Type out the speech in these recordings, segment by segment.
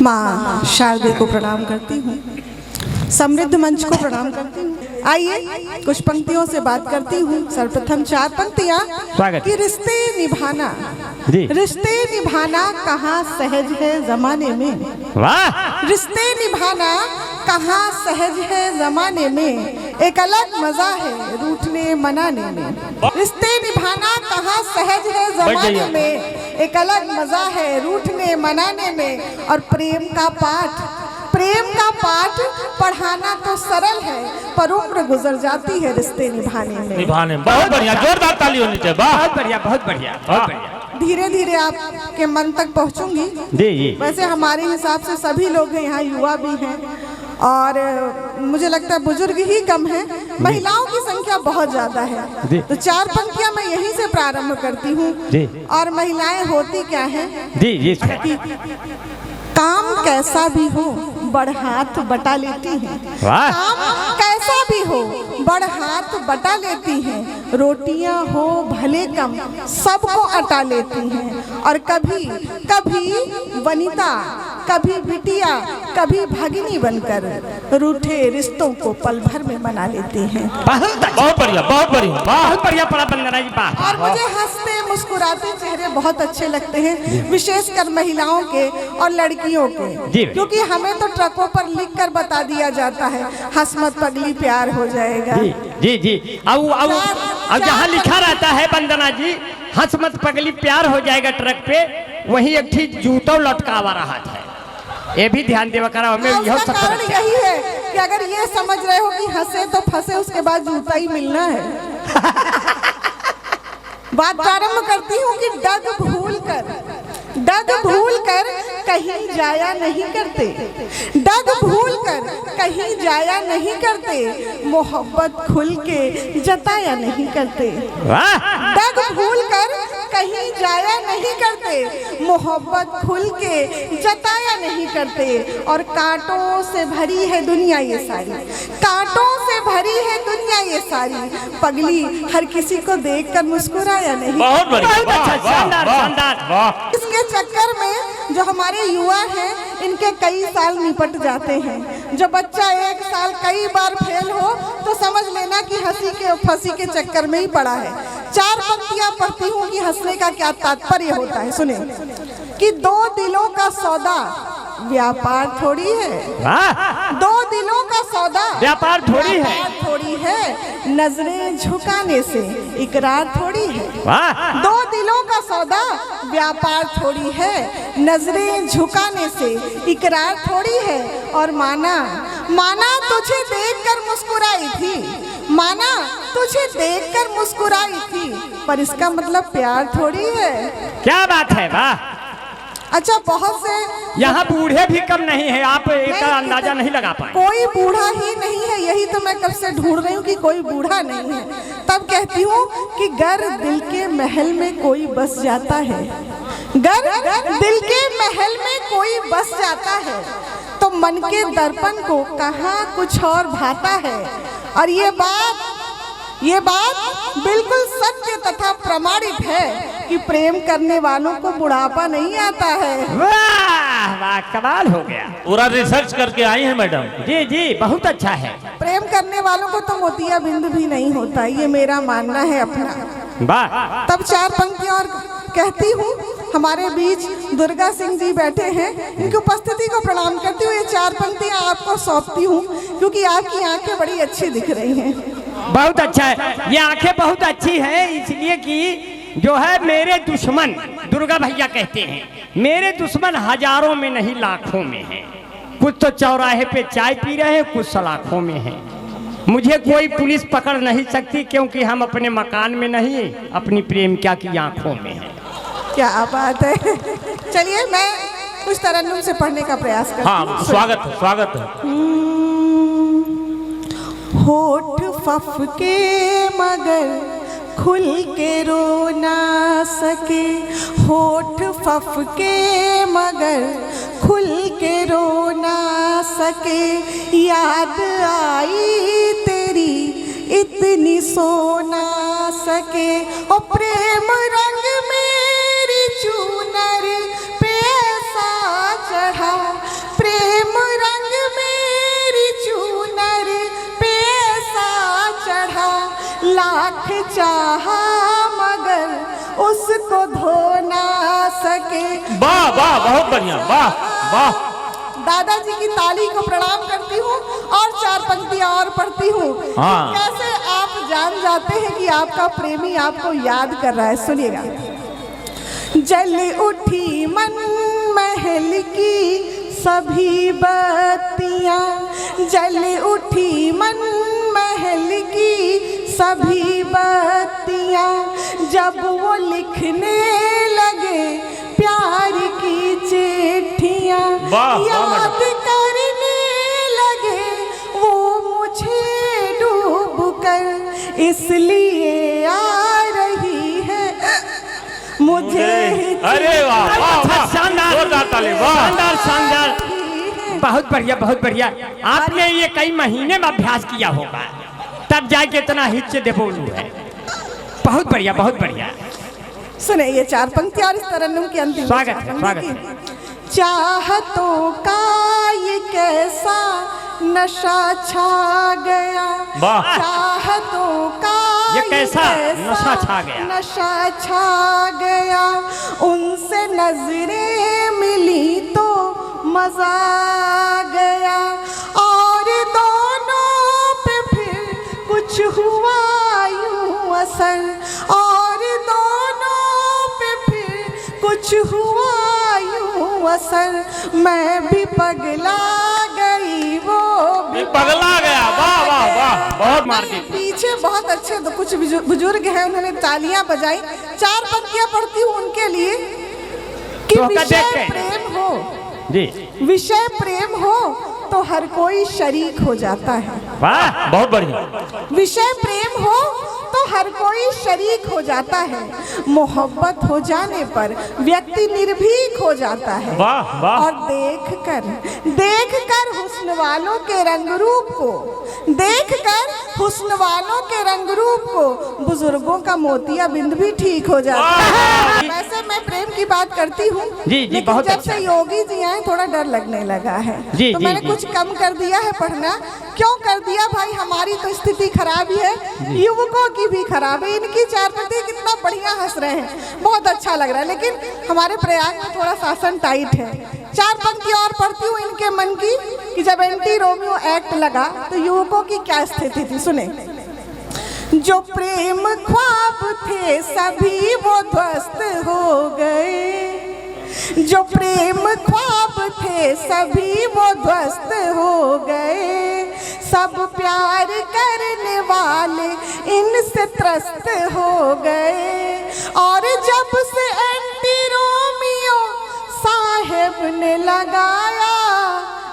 माँ शारदे को प्रणाम करती हूँ, समृद्ध मंच को प्रणाम करती हूँ। आइए कुछ पंक्तियों से बात करती हूँ। सर्वप्रथम 4 पंक्तियाँ कि रिश्ते निभाना, रिश्ते निभाना कहाँ सहज है जमाने में। वाह! रिश्ते निभाना कहाँ सहज है जमाने में, एक अलग मजा है रूठने मनाने में। रिश्ते निभाना कहाँ सहज है जमाने में, एक अलग मजा है रूठने मनाने में। और प्रेम का पाठ पढ़ाना तो सरल है, पर उम्र गुजर जाती है रिश्ते निभाने में। बहुत बढ़िया, जोरदार ताली होनी चाहिए। बहुत बढ़िया, बहुत बढ़िया, बहुत बढ़िया। धीरे धीरे आपके मन तक पहुंचूंगी। जी। वैसे हमारे हिसाब से सभी लोग हैं यहाँ, युवा भी हैं और मुझे लगता है बुजुर्ग ही कम है, महिलाओं की संख्या बहुत ज्यादा है। तो 4 पंक्तियां मैं यहीं से प्रारंभ करती हूँ। और महिलाएं होती क्या हैं? काम कैसा भी हो बड़ हाथ बटा लेती हैं। काम कैसा भी हो बड़ हाथ बटा लेती हैं। रोटियां हो भले कम सबको अटा लेती हैं। और कभी कभी वनिता, कभी बिटिया, कभी भगिनी बनकर रूठे रिश्तों को पल भर में बना लेती हैं। बहुत बढ़िया, बहुत बढ़िया, बहुत बढ़िया पड़ा वंदना जी। और मुझे हंसते मुस्कुराते चेहरे बहुत अच्छे लगते हैं, विशेषकर महिलाओं के और लड़कियों के, क्योंकि हमें तो ट्रकों पर लिख कर बता दिया जाता है हंसमत पगली प्यार हो जाएगा। जी। अब जहाँ लिखा रहता है वंदना जी हंसमत पगली प्यार हो जाएगा ट्रक पे, वहीं एक ठीक जूता लटकावा रहा था। ये भी ध्यान देवा करा हमें। उसका कारण यही है कि अगर ये समझ रहे हो कि हंसे तो फंसे, उसके बाद जूता ही मिलना है। बात प्रारंभ करती हूँ कि डग भूल कर कहीं जाया नहीं करते, डग भूल कर कहीं जाया नहीं करते, मोहब्बत खुल के जताया नहीं करते। डग भूल कर कहीं जाया नहीं करते, मोहब्बत खुल के जताया नहीं करते। और कांटों से भरी है दुनिया ये सारी, कांटों से भरी है दुनिया ये सारी, पगली हर किसी को देखकर मुस्कुराया नहीं। बहुत बढ़िया, शानदार। इसके चक्कर में जो हमारे युवा हैं इनके कई साल निपट जाते हैं। जो बच्चा 1 साल कई बार फेल हो तो समझ लेना कि हंसी के फंसी के चक्कर में ही पड़ा है। 4 पंक्तियां पढ़ती हूँ कि हंसने का क्या तात्पर्य होता है। सुने कि 2 दिलों का सौदा व्यापार थोड़ी है। 2 दिलों का सौदा व्यापार थोड़ी है, नजरें झुकाने से इकरार थोड़ी है। 2 दिलों का सौदा व्यापार थोड़ी है, नजरें झुकाने से इकरार थोड़ी है। और माना तुझे देखकर मुस्कुराई थी, माना तुझे देखकर मुस्कुराई थी, पर इसका मतलब प्यार थोड़ी है। क्या बात है, वाह। अच्छा, बहुत से यहाँ बूढ़े भी कम नहीं है, आप इसका अंदाजा नहीं लगा पाए। कोई बूढ़ा ही नहीं है, यही तो मैं कब से ढूंढ रही हूँ कि कोई बूढ़ा नहीं है। तब कहती हूँ कि गर दिल के महल में कोई बस जाता है, गर दिल के महल में कोई बस जाता है, तो मन के दर्पण को कहाँ कुछ और भाता है। और ये बात बिल्कुल सत्य तथा प्रमाणित है कि प्रेम करने वालों को बुढ़ापा नहीं आता है। वाह वाह, कमाल हो गया। पूरा रिसर्च करके आई हैं मैडम। जी, बहुत अच्छा है। प्रेम करने वालों को तो मोतिया बिंदु भी नहीं होता, ये मेरा मानना है अपना। वाह। तब 4 पंक्तियां और कहती हूँ। हमारे बीच दुर्गा सिंह जी बैठे हैं, इनकी उपस्थिति को प्रणाम करती हूँ। ये 4 पंक्तियां आपको सौंपती हूँ क्योंकि आपकी आंखें बड़ी अच्छी दिख रही हैं। बहुत अच्छा है, ये आंखें बहुत अच्छी है इसलिए कि जो है मेरे दुश्मन, दुर्गा भैया कहते हैं, मेरे दुश्मन हजारों में नहीं लाखों में हैं। कुछ तो चौराहे पे चाय पी रहे हैं, कुछ सलाखों में हैं। मुझे कोई पुलिस पकड़ नहीं सकती क्योंकि हम अपने मकान में नहीं, अपनी प्रेमिका की आंखों में हैं। क्या बात है। चलिए मैं कुछ तरन्नुम से पढ़ने का प्रयास करती हूँ। हाँ, स्वागत है। होठ फफके मगर खुल के रो ना सके, होठ फफके मगर खुल के रो ना सके, याद आई तेरी इतनी सो ना सके। ओ प्रेम रंग मेरी चूनर पे ऐसा चढ़ा, उसको धो ना सके। वाह वाह बहुत बढ़िया, वाह वाह। दादाजी की ताली को प्रणाम करती हूँ और 4 पंक्तियां और पढ़ती हूँ। हाँ। कैसे आप जान जाते हैं कि आपका प्रेमी आपको याद कर रहा है, सुनिएगा। जल उठी मन महल की सभी बत्तियां, जल उठी मन महल की सभी बत्तियां, जब वो लिखने लगे प्यार की चिट्ठियां, याद करने लगे वो मुझे डूब कर, इसलिए आ रही है मुझे। अरे वाह वाह वाह, शानदार, जोरदार ताली, वाह शानदार शानदार, बहुत बढ़िया बहुत बढ़िया। आपने ये कई महीने में अभ्यास किया होगा, तब जाके इतना हिट से बोलू है। बहुत बढ़िया बहुत बढ़िया। सुने ये 4 पंक्तियां और इस तरन्नुम की अंतिम। स्वागत है, स्वागत है। चाहतों का ये कैसा नशा छा गया, वाह। चाहतों का ये कैसा नशा छा गया, नशा छा गया, उनसे नजरें मिली तो मजा आ गया, और दोनों पे फिर कुछ हुआ यूं असर, और दोनों पे फिर कुछ हुआ यूं असर, मैं भी पगला गई वो भी पगला गया, वाह वाह वाह, बहुत मार दी। पीछे बहुत अच्छे तो कुछ बुजुर्ग हैं, उन्होंने तालियां बजाई। 4 पंक्तियां पढ़ती हूँ उनके लिए कि तो विषय प्रेम हो जी, विषय प्रेम हो तो हर कोई शरीक हो जाता है। वाह बहुत बढ़िया। विषय प्रेम हो तो हर कोई शरीक हो जाता है, मोहब्बत हो जाने पर व्यक्ति निर्भीक हो जाता है। वाह वाह। और देखकर हुस्न वालों के रंग रूप को, देखकर हुस्न वालों के रंग रूप को बुजुर्गों का मोतिया बिंद भी ठीक हो जाता है। वैसे मैं प्रेम की बात करती हूँ, जी, बहुत जब अच्छा। से योगी जी आए थोड़ा डर लगने लगा है, जी, तो जी, मैंने जी। कुछ कम कर दिया है पढ़ना। क्यों कर दिया भाई, हमारी तो स्थिति खराब ही है, युवकों की भी खराब है। इनकी 4 पंक्ति कितना बढ़िया हंस रहे हैं, बहुत अच्छा लग रहा है, लेकिन हमारे प्रयाग में थोड़ा शासन टाइट है। 4 पंक्ति और पढ़ती हूँ इनके मन की कि जब एंटी रोमियो एक्ट लगा तो युवकों की क्या स्थिति थी, सुने। जो प्रेम ख्वाब थे सभी वो ध्वस्त हो गए, जो प्रेम ख्वाब थे सभी वो ध्वस्त हो गए, सब प्यार करने वाले इनसे त्रस्त हो गए, और जब से एंटी रोमियो साहेब ने लगाया,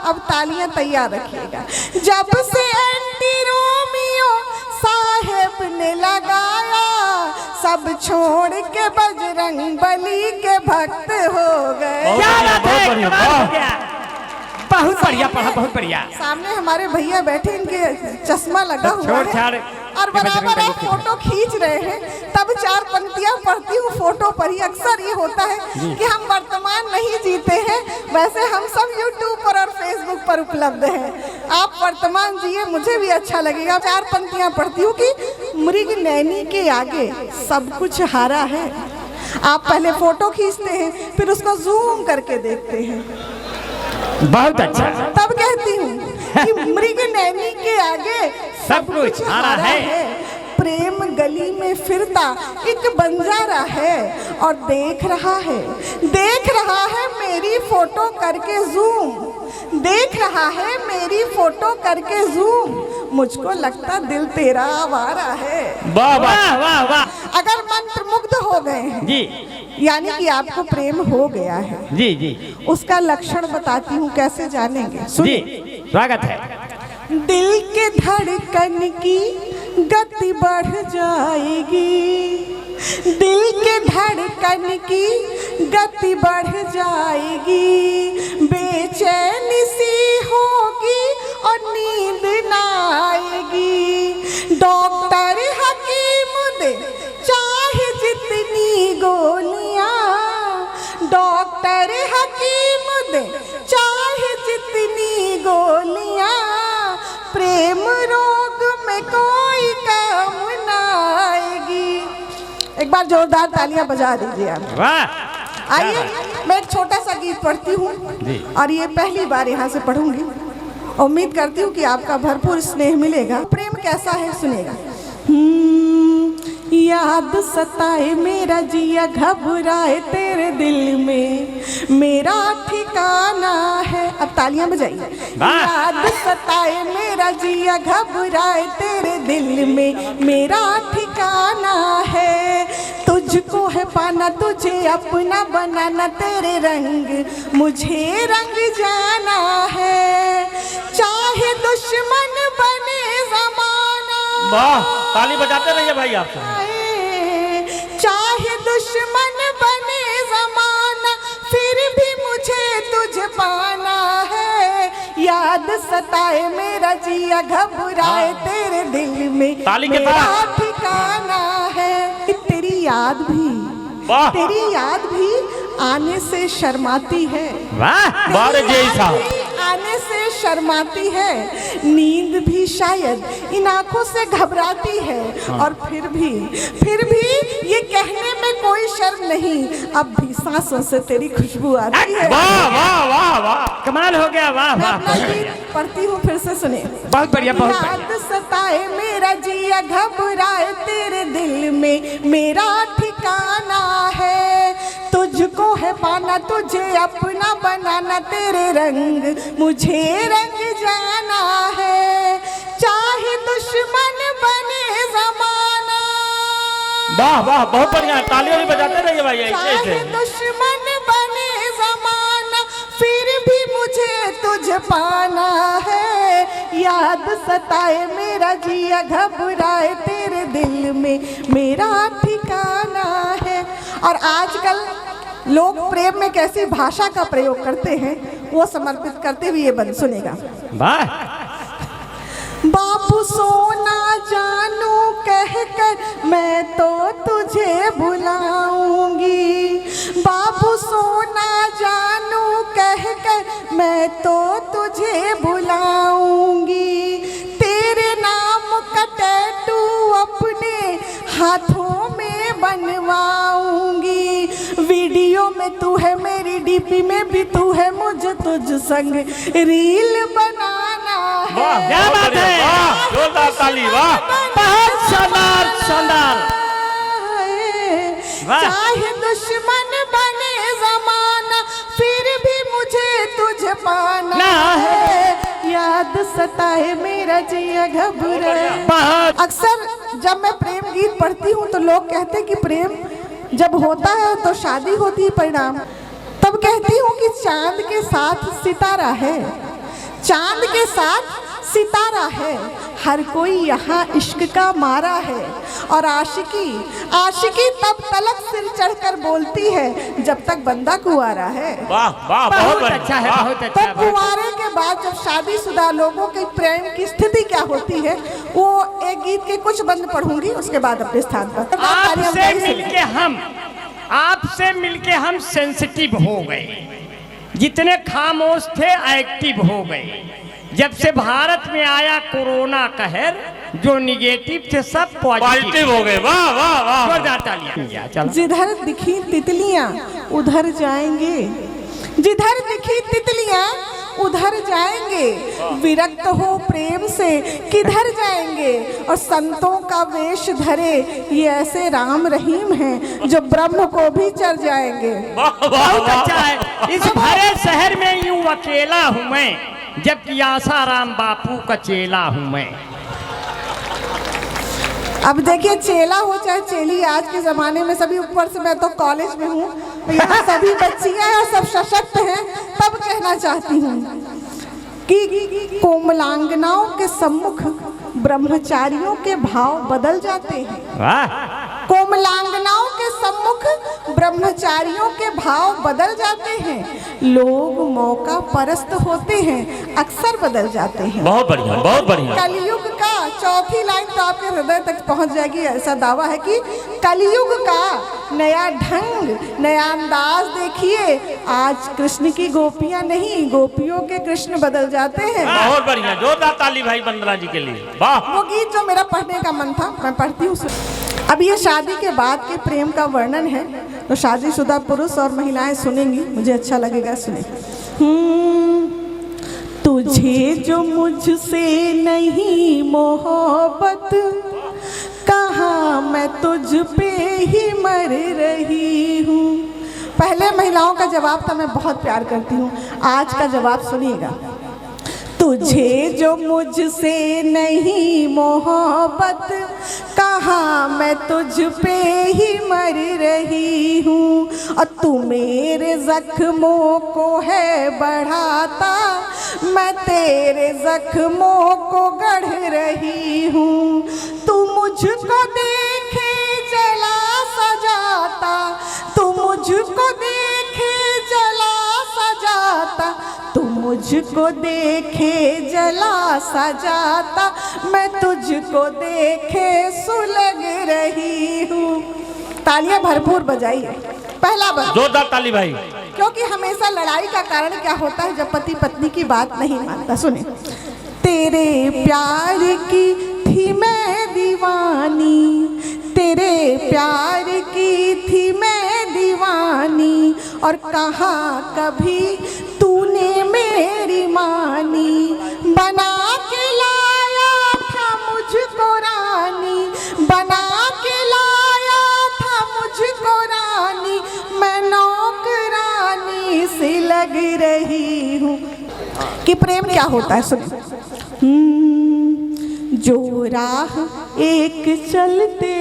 अब तालियां तैयार रखिएगा, जब से एंटी रोमियो साहेब ने लगाया, सब छोड़ के बजरंग बली के भक्त हो गए। क्या बात है, बहुत बढ़िया, कमाल हो वाह। गया। बहुत बढ़िया पढ़ा, बहुत बढ़िया। सामने हमारे भैया बैठे, इनके चश्मा लगा हुआ छोड़ है छाड़ और बराबर आप फोटो खींच रहे हैं, तब 4 पंक्तियां पढ़ती हूँ फोटो पर ही। अक्सर ये होता है कि हम वर्तमान नहीं जीते हैं, वैसे हम सब यूट्यूब पर और फेसबुक पर उपलब्ध हैं। आप वर्तमान जिए, मुझे भी अच्छा लगेगा। 4 पंक्तियां पढ़ती हूँ कि मृग नैनी के आगे सब कुछ हारा है। आप पहले फोटो खींचते हैं, फिर उसको जूम करके देखते हैं, बहुत अच्छा। तब कहती हूँ कि मृग नैनी के आगे सब कुछ हारा है। प्रेम गली में फिरता एक बंजारा है और देख रहा है मेरी फोटो करके जूम, देख रहा है मेरी फोटो करके जूम, मुझको लगता दिल तेरा आवारा है। वाह वाह वाह वाह वाह। अगर मंत्र मुग्ध हो गए हैं, जी यानी कि आपको प्रेम हो गया है, जी जी उसका लक्षण बताती हूँ, कैसे जानेंगे, सुनिए। जी, स्वागत है। दिल के धड़कन की गति बढ़ जाएगी, दिल के धड़कन की गति बढ़ जाएगी, बेचैनी सी होगी और नींद ना आएगी, डॉक्टर हकीम दे चाहे जितनी गोलियां, डॉक्टर हकीम दे चाहे जितनी गोलियां, प्रेम रोग में कोई काम ना आएगी। एक बार बार जोरदार तालियां बजा दीजिए आप। वाह। आइए मैं एक छोटा सा गीत पढ़ती हूँ और ये पहली बार यहाँ से पढ़ूंगी। उम्मीद करती हूँ कि आपका भरपूर स्नेह मिलेगा। प्रेम कैसा है सुनेगा। याद सताए मेरा जिया घबराए तेरे दिल में मेरा ठिकाना है। अब तालियां बजाइए। याद सताए मेरा जिया घबराए तेरे दिल में मेरा ठिकाना है। तुझको है पाना तुझे अपना बनाना तेरे रंग मुझे रंग जाना है। चाहे दुश्मन बने ज़माना। वाह, ताली बजाते रहिए भाई आप। चाहे दुश्मन बने ज़माना फिर भी मुझे तुझ पाना है। याद सताए मेरा जिया घबराए तेरे दिल में ताली के मेरा साथ। ठिकाना है। तेरी याद भी वाह। तेरी याद भी आने से शर्माती है। वाह। बारे जय साहब। आने से शर्माती है। नींद भी शायद इन आंखों से घबराती है। और फिर भी ये कहने में कोई शर्म नहीं, अब भी सांसों से तेरी खुशबू आती है। वाह वाह वाह वाह, कमाल हो गया। वाह मैं वाह। अपना गीत पढ़ती हूँ, फिर से सुने। बहुत बढ़िया, बहुत बढ़िया। याद सताए मेरा जिया घबराए तेरे दिल में मेरा ठिकाना है। तुझको है पाना तुझे अपना बनाना तेरे रंग मुझे रंग जाना है। चाहे दुश्मन बने ज़माना। वाह वाह, बहुत बढ़िया। तालियां भी बजाते रहिए भाई ऐसे चाहे ऐसे। दुश्मन बने ज़माना फिर भी मुझे तुझ पाना है। याद सताए मेरा जिया घबराए तेरे दिल में मेरा ठिकाना है। और आजकल लोग प्रेम में कैसी भाषा का प्रयोग करते हैं वो समर्पित करते हुए ये बंद सुनेगा। वाह। बाबू सोना जानू कहकर मैं तो तुझे बुलाऊंगी। बाबू सोना जानू कहकर मैं तो तुझे बुलाऊंगी। तेरे नाम का टैटू अपने हाथों में बनवाऊंगी। वीडियो में तू है मेरी डीपी में भी तू है मुझे तुझ संग रील बनाना है। वाह, क्या बहुत बात बढ़िया। है। वाह, जोरदार ताली। वाह बहुत शानदार शानदार। वाह। चाहे दुश्मन बने ज़माना फिर भी मुझे तुझ पाना ना है। याद सताए मेरा जिया घबराए। बहुत। अक्सर जब मैं प्रेम गीत पढ़ती हूँ तो लोग कहते हैं कि प्रेम जब होता है तो शादी होती है परिणाम। तब कहती हूँ कि चांद के साथ सितारा है। चांद के साथ सितारा है। हर कोई यहाँ इश्क का मारा है। और आशिकी तब तलक सिर चढ़कर बोलती है जब तक बंदा कुंवारा है। वाह वाह, बहुत बहुत बढ़िया। अच्छा है, वाह। बहुत अच्छा है, तब बहुत कुंवारे के बाद जब शादीशुदा लोगों के प्रेम की स्थिति क्या होती है वो एक गीत के कुछ बंद पढ़ूंगी, उसके बाद अपने स्थान पर। आपसे मिलके हम सेंसिटिव हो गए। जितने खामोश थे एक्टिव हो गए। जब से भारत में आया कोरोना कहर, जो निगेटिव थे सब पॉजिटिव हो गए। वाह वाह वाह। जोरदार तालियां। चलो। जिधर दिखी तितलियां उधर जाएंगे। जिधर दिखी तितलियां उधर जाएंगे। विरक्त हो प्रेम से किधर जाएंगे। और संतों का वेश धरे ये ऐसे राम रहीम हैं जो ब्रह्म को भी चढ़ जाएंगे। वाह वाह बहुत वाह। अच्छा है। इस भरे शहर में यूं अकेला हूं मैं, जबकि आसाराम बापू का चेला हूं मैं। अब देखिए चेला हो चाहे चेली, आज के ज़माने में सभी, ऊपर से मैं तो कॉलेज में हूँ तो यहाँ सभी बच्चियाँ हैं, सब सशक्त हैं। तब कहना चाहती हूँ कि कोमलांगनाओं के सम्मुख ब्रह्मचारियों के भाव बदल जाते हैं। वाह। कोमलांगनाओं के सम्मुख ब्रह्मचारियों के भाव बदल जाते हैं। लोग मौका परस्त होते हैं, अक्सर बदल जाते हैं। बहुत बढ़िया, बहुत बढ़िया। कलयुग का चौथी लाइन तो आपके हृदय तक पहुंच जाएगी। ऐसा दावा है कि कलयुग का नया ढंग, नया अंदाज देखिए। आज कृष्ण की गोपियां नहीं, गोपियों के कृष्ण बदल जाते हैं। बहुत बढ़िया, जोरदार ताली भाई वंदना जी के लिए। वाह। वो गीत जो मेरा पढ़ने का मन था मैं पढ़ती हूँ। अब ये शादी के बाद के प्रेम का वर्णन है, तो शादीशुदा पुरुष और महिलाएं सुनेंगी, मुझे अच्छा लगेगा, सुने। तुझे जो मुझसे नहीं मोहब्बत, कहाँ मैं तुझ पे ही मर रही हूँ। पहले महिलाओं का जवाब था मैं बहुत प्यार करती हूँ, आज का जवाब सुनिएगा। तुझे जो मुझसे नहीं मोहब्बत, कहाँ मैं तुझ पे ही मर रही हूँ। और तू मेरे जख्मों को है बढ़ाता, मैं तेरे जख्मों को गढ़ रही हूँ। तू मुझको देखे जला सजाता, तू मुझको देखे जला सजाता, तू मुझको देखे जला सजाता, मैं तुझको देखे सुलग रही हूँ। तालियां भरपूर बजाइए। पहला बार जोरदार ताली भाई। क्योंकि हमेशा लड़ाई का कारण क्या होता है, जब पति पत्नी की बात नहीं मानता। सुने। तेरे प्यार की थी मैं दीवानी, तेरे प्यार की थी मैं दीवानी, और कहाँ कभी तूने मेरी मानी। बना के लाया था मुझको रानी, बना के लाया था मुझको रानी, मैं नौकरानी सी लग रही हूँ। कि प्रेम क्या होता है, सुनिए। जो राह एक चलते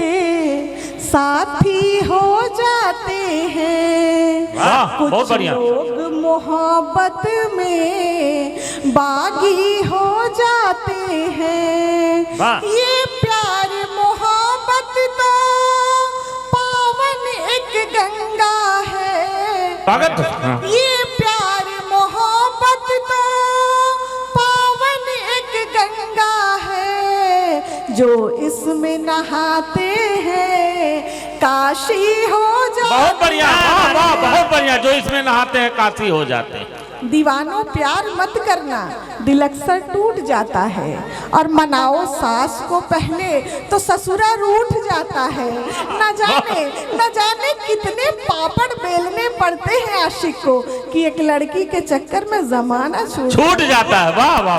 साथी हो जाते हैं, बहुत कुछ बढ़िया। लोग मोहब्बत में बागी हो जाते हैं। वाह। ये प्यार मोहब्बत तो पावन एक गंगा है। स्वागत। हाँ। ये प्यार मोहब्बत तो पावन एक गंगा है, जो इसमें नहाते हैं काशी हो जाते। बहुत बढ़िया, वाह वाह, बहुत बढ़िया। जो इसमें नहाते हैं काशी हो जाते हैं। दीवानों प्यार मत करना, दिल अक्सर टूट जाता है, और मनाओ सास को पहले तो ससुरा रूठ जाता है। न जाने कितने पापड़ बेलने पड़ते हैं आशिक को, कि एक लड़की के चक्कर में जमाना छूट जाता है। वाह वाह।